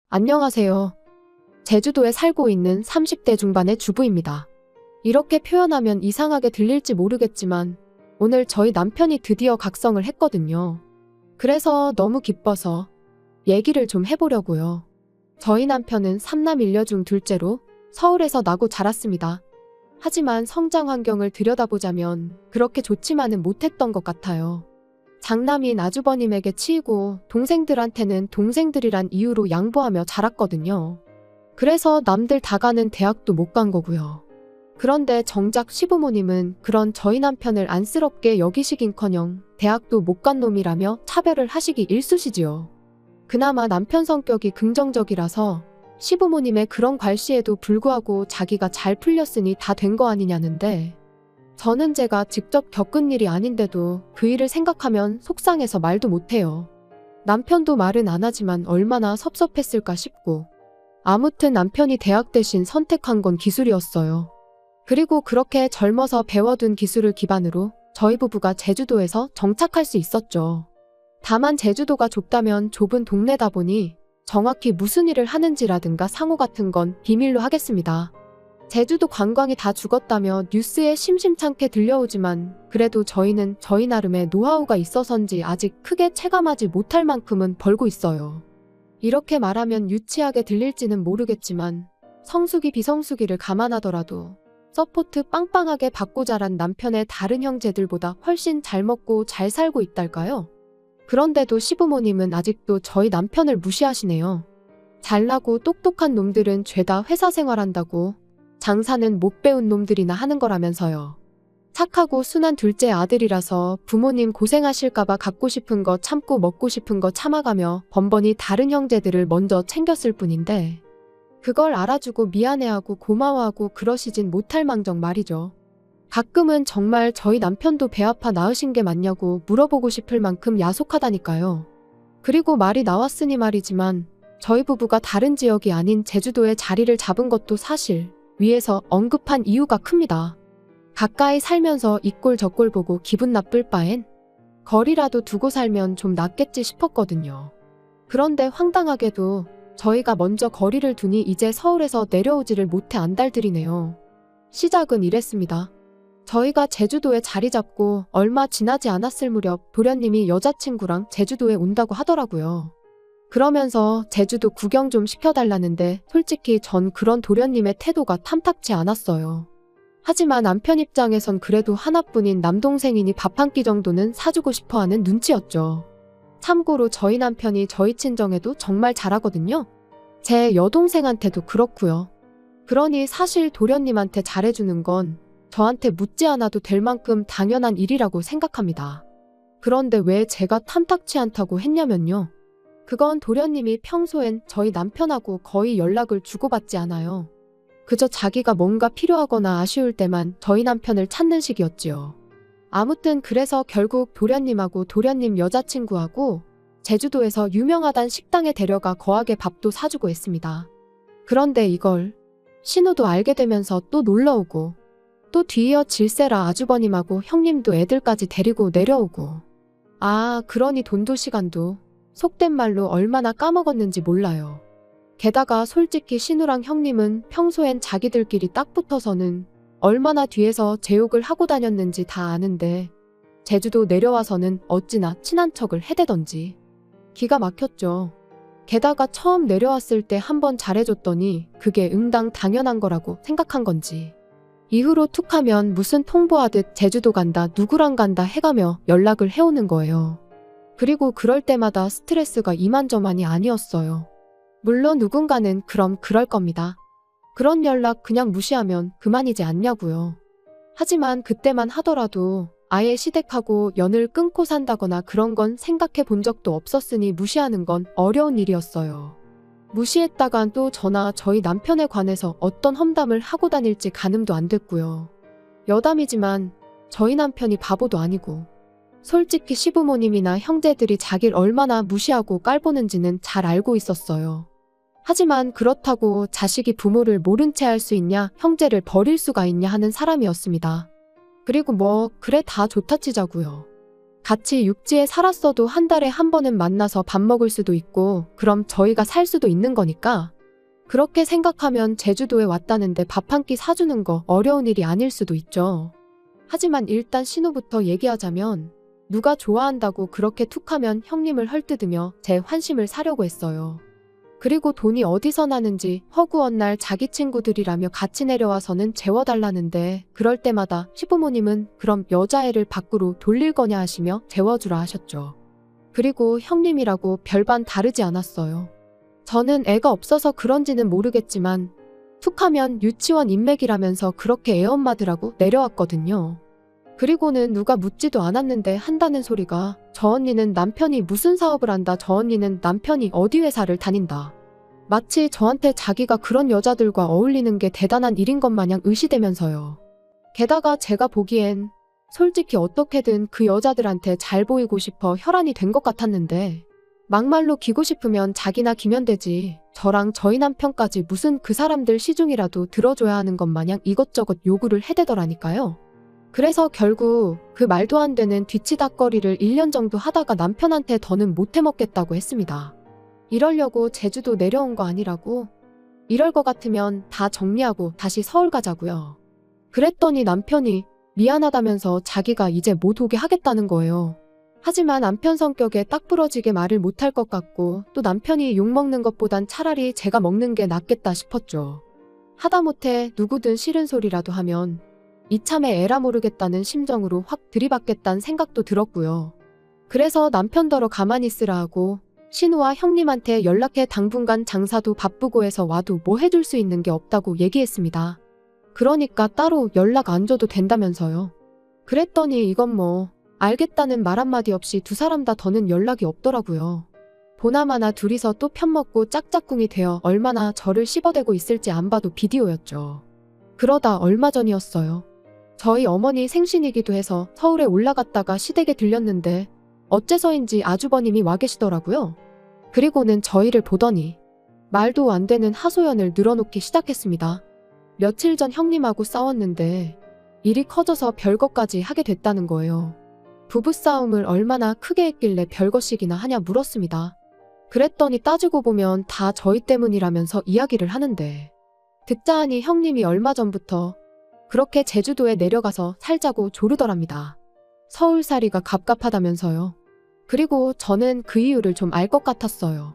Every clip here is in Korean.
안녕하세요. 제주도에 살고 있는 30대 중반의 주부입니다. 이렇게 표현하면 이상하게 들릴지 모르겠지만 오늘 저희 남편이 드디어 각성을 했거든요. 그래서 너무 기뻐서 얘기를 좀 해보려고요. 저희 남편은 3남 1녀 중 둘째로 서울에서 나고 자랐습니다. 하지만 성장 환경을 들여다보자면 그렇게 좋지만은 못했던 것 같아요. 장남인 아주버님에게 치이고 동생들한테는 동생들이란 이유로 양보하며 자랐거든요. 그래서 남들 다 가는 대학도 못 간 거고요. 그런데 정작 시부모님은 그런 저희 남편을 안쓰럽게 여기시긴커녕 대학도 못 간 놈이라며 차별을 하시기 일쑤시지요. 그나마 남편 성격이 긍정적이라서 시부모님의 그런 괄시에도 불구하고 자기가 잘 풀렸으니 다 된 거 아니냐는데, 저는 제가 직접 겪은 일이 아닌데도 그 일을 생각하면 속상해서 말도 못해요. 남편도 말은 안 하지만 얼마나 섭섭했을까 싶고. 아무튼 남편이 대학 대신 선택한 건 기술이었어요. 그리고 그렇게 젊어서 배워둔 기술을 기반으로 저희 부부가 제주도에서 정착할 수 있었죠. 다만 제주도가 좁다면 좁은 동네다 보니 정확히 무슨 일을 하는지라든가 상호 같은 건 비밀로 하겠습니다. 제주도 관광이 다 죽었다며 뉴스에 심심찮게 들려오지만 그래도 저희는 저희 나름의 노하우가 있어서인지 아직 크게 체감하지 못할 만큼은 벌고 있어요. 이렇게 말하면 유치하게 들릴지는 모르겠지만 성수기 비성수기를 감안하더라도 서포트 빵빵하게 받고 자란 남편의 다른 형제들보다 훨씬 잘 먹고 잘 살고 있달까요? 그런데도 시부모님은 아직도 저희 남편을 무시하시네요. 잘나고 똑똑한 놈들은 죄다 회사 생활한다고, 장사는 못 배운 놈들이나 하는 거라면서요. 착하고 순한 둘째 아들이라서 부모님 고생하실까봐 갖고 싶은 거 참고 먹고 싶은 거 참아가며 번번이 다른 형제들을 먼저 챙겼을 뿐인데, 그걸 알아주고 미안해하고 고마워하고 그러시진 못할 망정 말이죠. 가끔은 정말 저희 남편도 배 아파 낳으신 게 맞냐고 물어보고 싶을 만큼 야속하다니까요. 그리고 말이 나왔으니 말이지만 저희 부부가 다른 지역이 아닌 제주도에 자리를 잡은 것도 사실 위에서 언급한 이유가 큽니다. 가까이 살면서 이 꼴 저 꼴 보고 기분 나쁠 바엔 거리라도 두고 살면 좀 낫겠지 싶었거든요. 그런데 황당하게도 저희가 먼저 거리를 두니 이제 서울에서 내려오지를 못해 안달들이네요. 시작은 이랬습니다. 저희가 제주도에 자리 잡고 얼마 지나지 않았을 무렵 도련님이 여자친구랑 제주도에 온다고 하더라고요. 그러면서 제주도 구경 좀 시켜달라는데 솔직히 전 그런 도련님의 태도가 탐탁치 않았어요. 하지만 남편 입장에선 그래도 하나뿐인 남동생이니 밥 한 끼 정도는 사주고 싶어하는 눈치였죠. 참고로 저희 남편이 저희 친정에도 정말 잘하거든요. 제 여동생한테도 그렇고요. 그러니 사실 도련님한테 잘해주는 건 저한테 묻지 않아도 될 만큼 당연한 일이라고 생각합니다. 그런데 왜 제가 탐탁치 않다고 했냐면요. 그건 도련님이 평소엔 저희 남편하고 거의 연락을 주고받지 않아요. 그저 자기가 뭔가 필요하거나 아쉬울 때만 저희 남편을 찾는 식이었지요. 아무튼 그래서 결국 도련님하고 도련님 여자친구하고 제주도에서 유명하단 식당에 데려가 거하게 밥도 사주고 했습니다. 그런데 이걸 신우도 알게 되면서 또 놀러오고, 또 뒤이어 질세라 아주버님하고 형님도 애들까지 데리고 내려오고, 그러니 돈도 시간도 속된 말로 얼마나 까먹었는지 몰라요. 게다가 솔직히 신우랑 형님은 평소엔 자기들끼리 딱 붙어서는 얼마나 뒤에서 제 욕을 하고 다녔는지 다 아는데 제주도 내려와서는 어찌나 친한 척을 해대던지 기가 막혔죠. 게다가 처음 내려왔을 때 한번 잘해줬더니 그게 응당 당연한 거라고 생각한 건지 이후로 툭하면 무슨 통보하듯 제주도 간다 누구랑 간다 해가며 연락을 해오는 거예요. 그리고 그럴 때마다 스트레스가 이만저만이 아니었어요. 물론 누군가는 그럼 그럴 겁니다. 그런 연락 그냥 무시하면 그만이지 않냐고요. 하지만 그때만 하더라도 아예 시댁하고 연을 끊고 산다거나 그런 건 생각해 본 적도 없었으니 무시하는 건 어려운 일이었어요. 무시했다간 또 저나 저희 남편에 관해서 어떤 험담을 하고 다닐지 가늠도 안 됐고요. 여담이지만 저희 남편이 바보도 아니고 솔직히 시부모님이나 형제들이 자길 얼마나 무시하고 깔보는지는 잘 알고 있었어요. 하지만 그렇다고 자식이 부모를 모른 채 할 수 있냐, 형제를 버릴 수가 있냐 하는 사람이었습니다. 그리고 그래 다 좋다 치자고요. 같이 육지에 살았어도 한 달에 한 번은 만나서 밥 먹을 수도 있고 그럼 저희가 살 수도 있는 거니까 그렇게 생각하면 제주도에 왔다는데 밥 한 끼 사주는 거 어려운 일이 아닐 수도 있죠. 하지만 일단 신우부터 얘기하자면 누가 좋아한다고 그렇게 툭하면 형님을 헐뜯으며 제 환심을 사려고 했어요. 그리고 돈이 어디서 나는지 허구한 날 자기 친구들이라며 같이 내려와서는 재워달라는데 그럴 때마다 시부모님은 그럼 여자애를 밖으로 돌릴 거냐 하시며 재워주라 하셨죠. 그리고 형님이라고 별반 다르지 않았어요. 저는 애가 없어서 그런지는 모르겠지만 툭하면 유치원 인맥이라면서 그렇게 애엄마들하고 내려왔거든요. 그리고는 누가 묻지도 않았는데 한다는 소리가 저 언니는 남편이 무슨 사업을 한다, 저 언니는 남편이 어디 회사를 다닌다. 마치 저한테 자기가 그런 여자들과 어울리는 게 대단한 일인 것 마냥 의시되면서요. 게다가 제가 보기엔 솔직히 어떻게든 그 여자들한테 잘 보이고 싶어 혈안이 된 것 같았는데 막말로 기고 싶으면 자기나 기면 되지 저랑 저희 남편까지 무슨 그 사람들 시중이라도 들어줘야 하는 것 마냥 이것저것 요구를 해대더라니까요. 그래서 결국 그 말도 안 되는 뒤치다꺼리를 1년 정도 하다가 남편한테 더는 못 해먹겠다고 했습니다. 이러려고 제주도 내려온 거 아니라고? 이럴 거 같으면 다 정리하고 다시 서울 가자고요. 그랬더니 남편이 미안하다면서 자기가 이제 못 오게 하겠다는 거예요. 하지만 남편 성격에 딱 부러지게 말을 못할 것 같고 또 남편이 욕먹는 것보단 차라리 제가 먹는 게 낫겠다 싶었죠. 하다못해 누구든 싫은 소리라도 하면 이참에 에라 모르겠다는 심정으로 확 들이받겠다는 생각도 들었고요. 그래서 남편더러 가만히 있으라 하고 신우와 형님한테 연락해 당분간 장사도 바쁘고 해서 와도 뭐 해줄 수 있는 게 없다고 얘기했습니다. 그러니까 따로 연락 안 줘도 된다면서요. 그랬더니 이건 뭐 알겠다는 말 한마디 없이 두 사람 다 더는 연락이 없더라고요. 보나마나 둘이서 또 편먹고 짝짝꿍이 되어 얼마나 저를 씹어대고 있을지 안 봐도 비디오였죠. 그러다 얼마 전이었어요. 저희 어머니 생신이기도 해서 서울에 올라갔다가 시댁에 들렸는데 어째서인지 아주버님이 와 계시더라고요. 그리고는 저희를 보더니 말도 안 되는 하소연을 늘어놓기 시작했습니다. 며칠 전 형님하고 싸웠는데 일이 커져서 별것까지 하게 됐다는 거예요. 부부싸움을 얼마나 크게 했길래 별것이기나 하냐 물었습니다. 그랬더니 따지고 보면 다 저희 때문이라면서 이야기를 하는데 듣자 하니 형님이 얼마 전부터 그렇게 제주도에 내려가서 살자고 조르더랍니다. 서울살이가 갑갑하다면서요. 그리고 저는 그 이유를 좀 알 것 같았어요.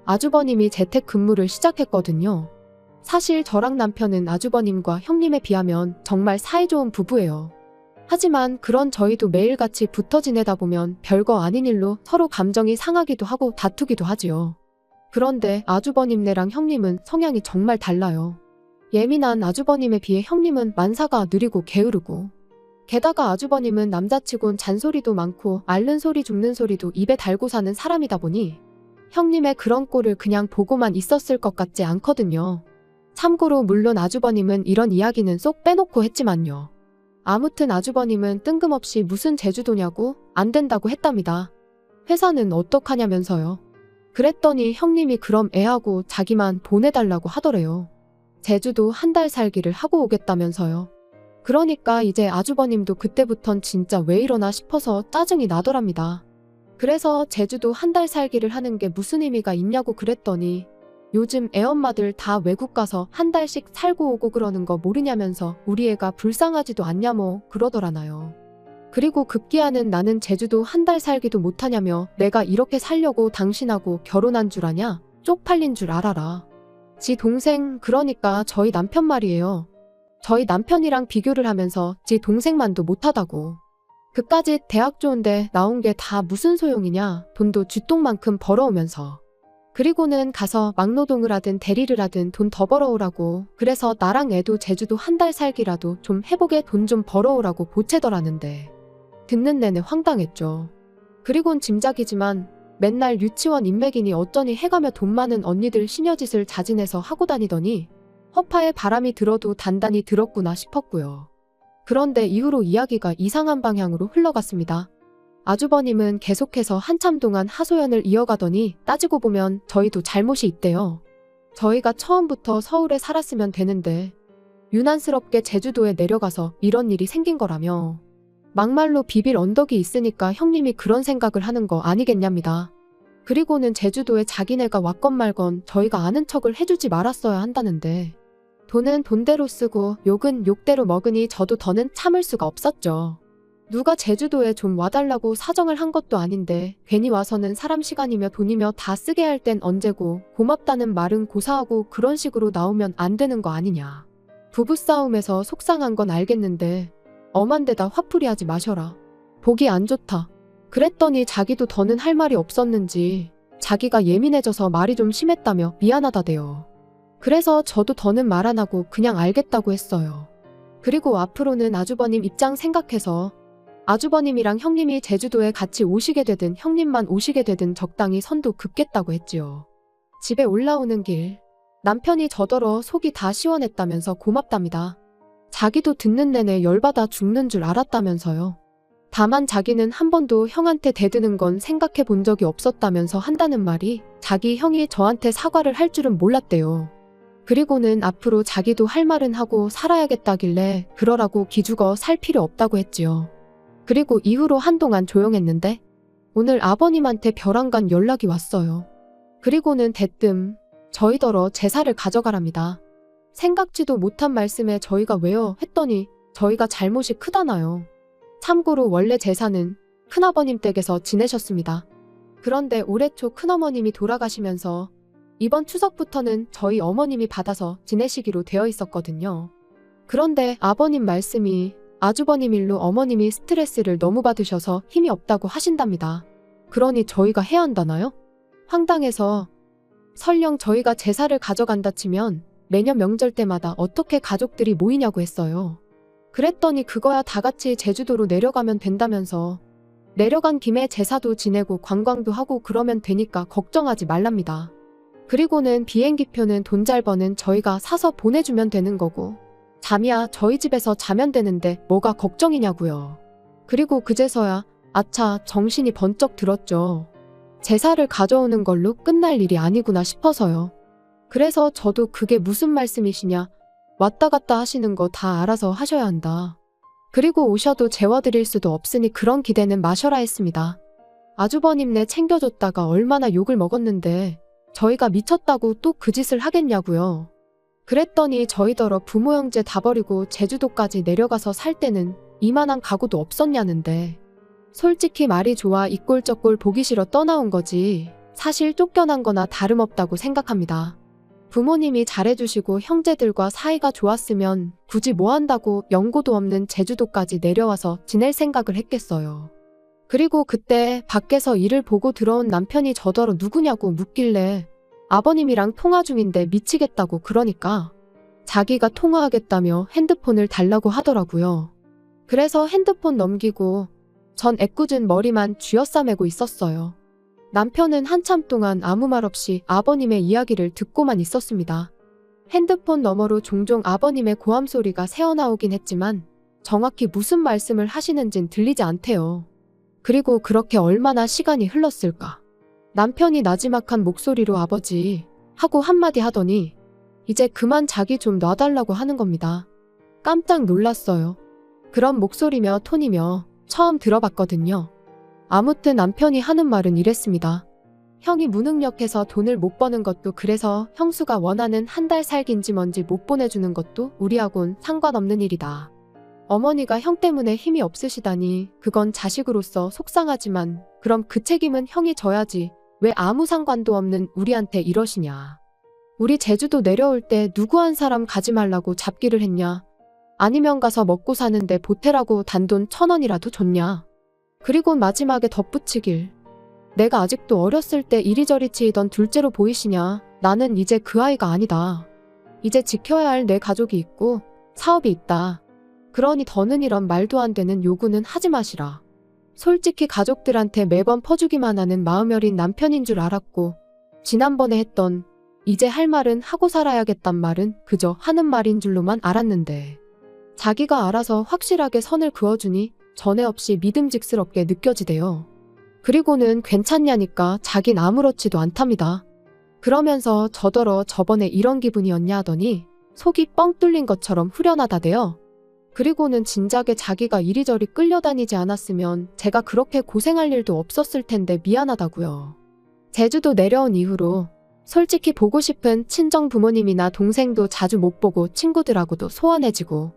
아주버님이 재택근무를 시작했거든요. 사실 저랑 남편은 아주버님과 형님에 비하면 정말 사이좋은 부부예요. 하지만 그런 저희도 매일같이 붙어 지내다 보면 별거 아닌 일로 서로 감정이 상하기도 하고 다투기도 하지요. 그런데 아주버님네랑 형님은 성향이 정말 달라요. 예민한 아주버님에 비해 형님은 만사가 느리고 게으르고 게다가 아주버님은 남자치곤 잔소리도 많고 앓는 소리 죽는 소리도 입에 달고 사는 사람이다 보니 형님의 그런 꼴을 그냥 보고만 있었을 것 같지 않거든요. 참고로 물론 아주버님은 이런 이야기는 쏙 빼놓고 했지만요. 아무튼 아주버님은 뜬금없이 무슨 제주도냐고 안 된다고 했답니다. 회사는 어떡하냐면서요. 그랬더니 형님이 그럼 애하고 자기만 보내달라고 하더래요. 제주도 한 달 살기를 하고 오겠다면서요. 그러니까 이제 아주버님도 그때부턴 진짜 왜 이러나 싶어서 짜증이 나더랍니다. 그래서 제주도 한 달 살기를 하는 게 무슨 의미가 있냐고 그랬더니 요즘 애엄마들 다 외국 가서 한 달씩 살고 오고 그러는 거 모르냐면서 우리 애가 불쌍하지도 않냐 뭐 그러더라나요. 그리고 급기야는 나는 제주도 한 달 살기도 못하냐며 내가 이렇게 살려고 당신하고 결혼한 줄 아냐? 쪽팔린 줄 알아라. 지 동생 그러니까 저희 남편 말이에요. 저희 남편이랑 비교를 하면서 지 동생만도 못하다고. 그까짓 대학 좋은데 나온 게 다 무슨 소용이냐. 돈도 쥐똥만큼 벌어오면서. 그리고는 가서 막노동을 하든 대리를 하든 돈 더 벌어오라고. 그래서 나랑 애도 제주도 한 달 살기라도 좀 해보게 돈 좀 벌어오라고 보채더라는데. 듣는 내내 황당했죠. 그리곤 짐작이지만 맨날 유치원 인맥이니 어쩌니 해가며 돈 많은 언니들 시녀짓을 자진해서 하고 다니더니 허파에 바람이 들어도 단단히 들었구나 싶었고요. 그런데 이후로 이야기가 이상한 방향으로 흘러갔습니다. 아주버님은 계속해서 한참 동안 하소연을 이어가더니 따지고 보면 저희도 잘못이 있대요. 저희가 처음부터 서울에 살았으면 되는데 유난스럽게 제주도에 내려가서 이런 일이 생긴 거라며. 막말로 비빌 언덕이 있으니까 형님이 그런 생각을 하는 거 아니겠냐입니다. 그리고는 제주도에 자기네가 왔건 말건 저희가 아는 척을 해주지 말았어야 한다는데 돈은 돈대로 쓰고 욕은 욕대로 먹으니 저도 더는 참을 수가 없었죠. 누가 제주도에 좀 와달라고 사정을 한 것도 아닌데 괜히 와서는 사람 시간이며 돈이며 다 쓰게 할 땐 언제고 고맙다는 말은 고사하고 그런 식으로 나오면 안 되는 거 아니냐. 부부싸움에서 속상한 건 알겠는데 엄한 데다 화풀이 하지 마셔라. 보기 안 좋다. 그랬더니 자기도 더는 할 말이 없었는지 자기가 예민해져서 말이 좀 심했다며 미안하다대요. 그래서 저도 더는 말 안 하고 그냥 알겠다고 했어요. 그리고 앞으로는 아주버님 입장 생각해서 아주버님이랑 형님이 제주도에 같이 오시게 되든 형님만 오시게 되든 적당히 선도 긋겠다고 했지요. 집에 올라오는 길 남편이 저더러 속이 다 시원했다면서 고맙답니다. 자기도 듣는 내내 열받아 죽는 줄 알았다면서요. 다만 자기는 한 번도 형한테 대드는 건 생각해 본 적이 없었다면서 한다는 말이 자기 형이 저한테 사과를 할 줄은 몰랐대요. 그리고는 앞으로 자기도 할 말은 하고 살아야겠다길래 그러라고 기죽어 살 필요 없다고 했지요. 그리고 이후로 한동안 조용했는데 오늘 아버님한테 벼랑간 연락이 왔어요. 그리고는 대뜸 저희더러 제사를 가져가랍니다. 생각지도 못한 말씀에 저희가 왜요 했더니 저희가 잘못이 크다나요. 참고로 원래 제사는 큰아버님 댁에서 지내셨습니다. 그런데 올해 초 큰어머님이 돌아가시면서 이번 추석부터는 저희 어머님이 받아서 지내시기로 되어 있었거든요. 그런데 아버님 말씀이 아주버님 일로 어머님이 스트레스를 너무 받으셔서 힘이 없다고 하신답니다. 그러니 저희가 해야 한다나요? 황당해서 설령 저희가 제사를 가져간다 치면 매년 명절 때마다 어떻게 가족들이 모이냐고 했어요. 그랬더니 그거야 다 같이 제주도로 내려가면 된다면서 내려간 김에 제사도 지내고 관광도 하고 그러면 되니까 걱정하지 말랍니다. 그리고는 비행기표는 돈 잘 버는 저희가 사서 보내주면 되는 거고 잠이야 저희 집에서 자면 되는데 뭐가 걱정이냐고요. 그리고 그제서야 아차 정신이 번쩍 들었죠. 제사를 가져오는 걸로 끝날 일이 아니구나 싶어서요. 그래서 저도 그게 무슨 말씀이시냐 왔다 갔다 하시는 거 다 알아서 하셔야 한다. 그리고 오셔도 재워드릴 수도 없으니 그런 기대는 마셔라 했습니다. 아주버님네 챙겨줬다가 얼마나 욕을 먹었는데 저희가 미쳤다고 또 그 짓을 하겠냐고요. 그랬더니 저희더러 부모 형제 다 버리고 제주도까지 내려가서 살 때는 이만한 각오도 없었냐는데 솔직히 말이 좋아 이 꼴 저 꼴 보기 싫어 떠나온 거지 사실 쫓겨난 거나 다름없다고 생각합니다. 부모님이 잘해주시고 형제들과 사이가 좋았으면 굳이 뭐 한다고 연고도 없는 제주도까지 내려와서 지낼 생각을 했겠어요. 그리고 그때 밖에서 일을 보고 들어온 남편이 저더러 누구냐고 묻길래 아버님이랑 통화 중인데 미치겠다고 그러니까 자기가 통화하겠다며 핸드폰을 달라고 하더라고요. 그래서 핸드폰 넘기고 전 애꿎은 머리만 쥐어싸매고 있었어요. 남편은 한참 동안 아무 말 없이 아버님의 이야기를 듣고만 있었습니다. 핸드폰 너머로 종종 아버님의 고함 소리가 새어나오긴 했지만 정확히 무슨 말씀을 하시는진 들리지 않대요. 그리고 그렇게 얼마나 시간이 흘렀을까. 남편이 나지막한 목소리로 아버지 하고 한마디 하더니 이제 그만 자기 좀 놔달라고 하는 겁니다. 깜짝 놀랐어요. 그런 목소리며 톤이며 처음 들어봤거든요. 아무튼 남편이 하는 말은 이랬습니다. 형이 무능력해서 돈을 못 버는 것도 그래서 형수가 원하는 한 달 살기인지 뭔지 못 보내주는 것도 우리하고는 상관없는 일이다. 어머니가 형 때문에 힘이 없으시다니 그건 자식으로서 속상하지만 그럼 그 책임은 형이 져야지 왜 아무 상관도 없는 우리한테 이러시냐. 우리 제주도 내려올 때 누구 한 사람 가지 말라고 잡기를 했냐. 아니면 가서 먹고 사는데 보태라고 단돈 1,000원이라도 줬냐. 그리고 마지막에 덧붙이길 내가 아직도 어렸을 때 이리저리 치이던 둘째로 보이시냐. 나는 이제 그 아이가 아니다. 이제 지켜야 할 내 가족이 있고 사업이 있다. 그러니 더는 이런 말도 안 되는 요구는 하지 마시라. 솔직히 가족들한테 매번 퍼주기만 하는 마음 여린 남편인 줄 알았고 지난번에 했던 이제 할 말은 하고 살아야겠단 말은 그저 하는 말인 줄로만 알았는데 자기가 알아서 확실하게 선을 그어주니 전에 없이 믿음직스럽게 느껴지대요. 그리고는 괜찮냐니까 자긴 아무렇지도 않답니다. 그러면서 저더러 저번에 이런 기분이었냐 하더니 속이 뻥 뚫린 것처럼 후련하다대요. 그리고는 진작에 자기가 이리저리 끌려다니지 않았으면 제가 그렇게 고생할 일도 없었을 텐데 미안하다고요. 제주도 내려온 이후로 솔직히 보고 싶은 친정 부모님이나 동생도 자주 못 보고 친구들하고도 소원해지고,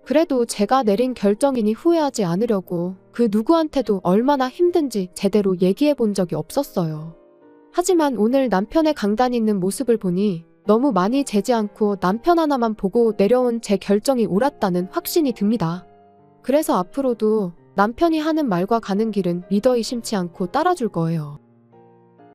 그래도 제가 내린 결정이니 후회하지 않으려고 그 누구한테도 얼마나 힘든지 제대로 얘기해 본 적이 없었어요. 하지만 오늘 남편의 강단 있는 모습을 보니 너무 많이 재지 않고 남편 하나만 보고 내려온 제 결정이 옳았다는 확신이 듭니다. 그래서 앞으로도 남편이 하는 말과 가는 길은 믿어 의심치 않고 따라줄 거예요.